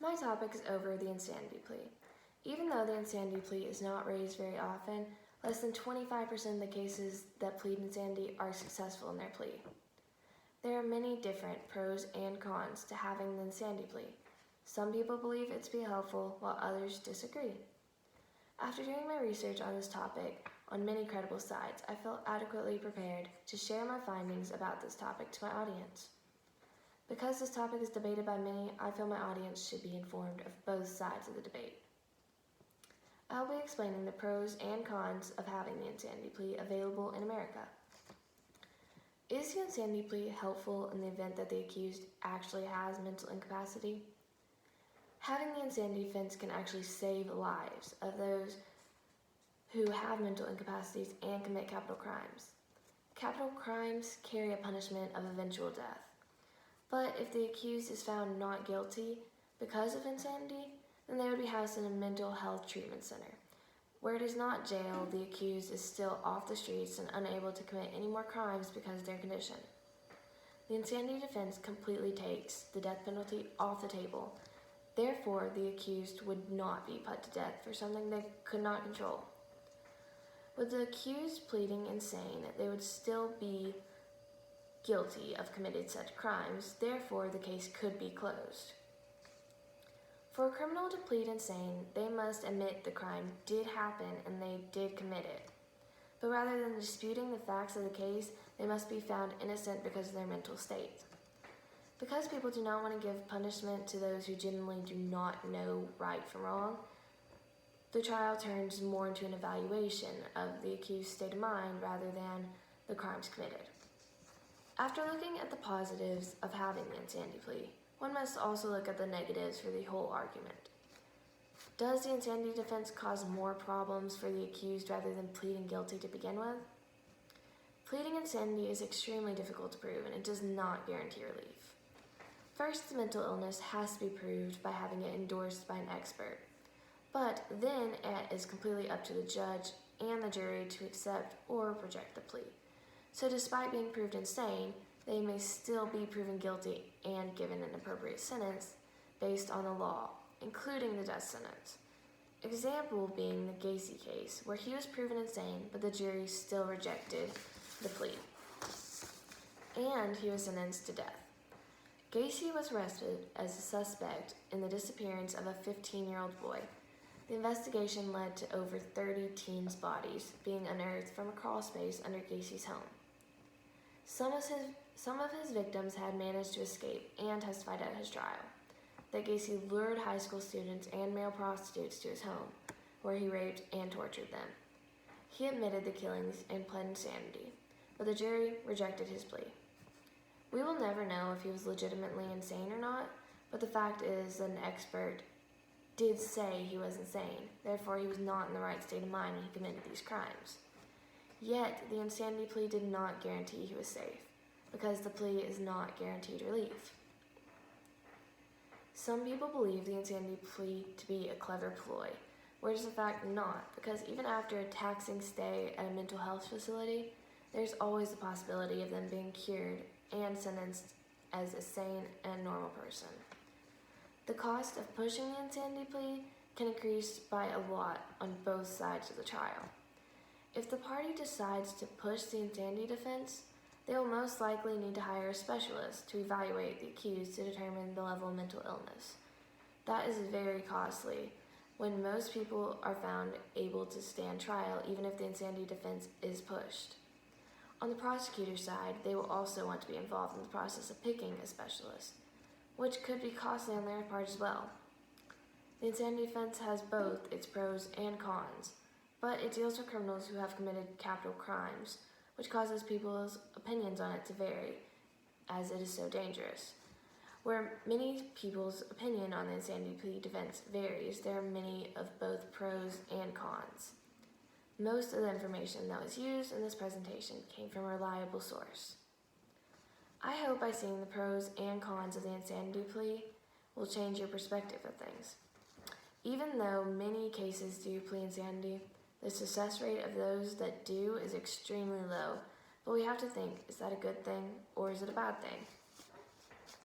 My topic is over the insanity plea. Even though the insanity plea is not raised very often, less than 25% of the cases that plead insanity are successful in their plea. There are many different pros and cons to having the insanity plea. Some people believe it to be helpful, while others disagree. After doing my research on this topic on many credible sites, I felt adequately prepared to share my findings about this topic to my audience. Because this topic is debated by many, I feel my audience should be informed of both sides of the debate. I'll be explaining the pros and cons of having the insanity plea available in America. Is the insanity plea helpful in the event that the accused actually has mental incapacity? Having the insanity defense can actually save lives of those who have mental incapacities and commit capital crimes. Capital crimes carry a punishment of eventual death. But if the accused is found not guilty because of insanity, then they would be housed in a mental health treatment center. Where it is not jail, the accused is still off the streets and unable to commit any more crimes because of their condition. The insanity defense completely takes the death penalty off the table. Therefore, the accused would not be put to death for something they could not control. With the accused pleading insane, they would still be guilty of committed such crimes, therefore the case could be closed. For a criminal to plead insane, they must admit the crime did happen and they did commit it. But rather than disputing the facts of the case, they must be found innocent because of their mental state. Because people do not want to give punishment to those who genuinely do not know right from wrong, the trial turns more into an evaluation of the accused's state of mind rather than the crimes committed. After looking at the positives of having the insanity plea, one must also look at the negatives for the whole argument. Does the insanity defense cause more problems for the accused rather than pleading guilty to begin with? Pleading insanity is extremely difficult to prove, and it does not guarantee relief. First, the mental illness has to be proved by having it endorsed by an expert. But then it is completely up to the judge and the jury to accept or reject the plea. So despite being proved insane, they may still be proven guilty and given an appropriate sentence based on the law, including the death sentence. Example being the Gacy case, where he was proven insane, but the jury still rejected the plea, and he was sentenced to death. Gacy was arrested as a suspect in the disappearance of a 15-year-old boy. The investigation led to over 30 teens' bodies being unearthed from a crawl space under Gacy's home. Some of his victims had managed to escape and testified at his trial that Gacy lured high school students and male prostitutes to his home, where he raped and tortured them. He admitted the killings and pled insanity, but the jury rejected his plea. We will never know if he was legitimately insane or not, but the fact is that an expert did say he was insane, therefore he was not in the right state of mind when he committed these crimes. Yet, the insanity plea did not guarantee he was safe, because the plea is not guaranteed relief. Some people believe the insanity plea to be a clever ploy, whereas in fact not, because even after a taxing stay at a mental health facility, there's always the possibility of them being cured and sentenced as a sane and normal person. The cost of pushing the insanity plea can increase by a lot on both sides of the trial. If the party decides to push the insanity defense, they will most likely need to hire a specialist to evaluate the accused to determine the level of mental illness. That is very costly when most people are found able to stand trial even if the insanity defense is pushed. On the prosecutor's side, they will also want to be involved in the process of picking a specialist, which could be costly on their part as well. The insanity defense has both its pros and cons, but it deals with criminals who have committed capital crimes, which causes people's opinions on it to vary, as it is so dangerous. Where many people's opinion on the insanity plea defense varies, there are many of both pros and cons. Most of the information that was used in this presentation came from a reliable source. I hope by seeing the pros and cons of the insanity plea will change your perspective of things. Even though many cases do plead insanity, the success rate of those that do is extremely low, but we have to think, is that a good thing or is it a bad thing?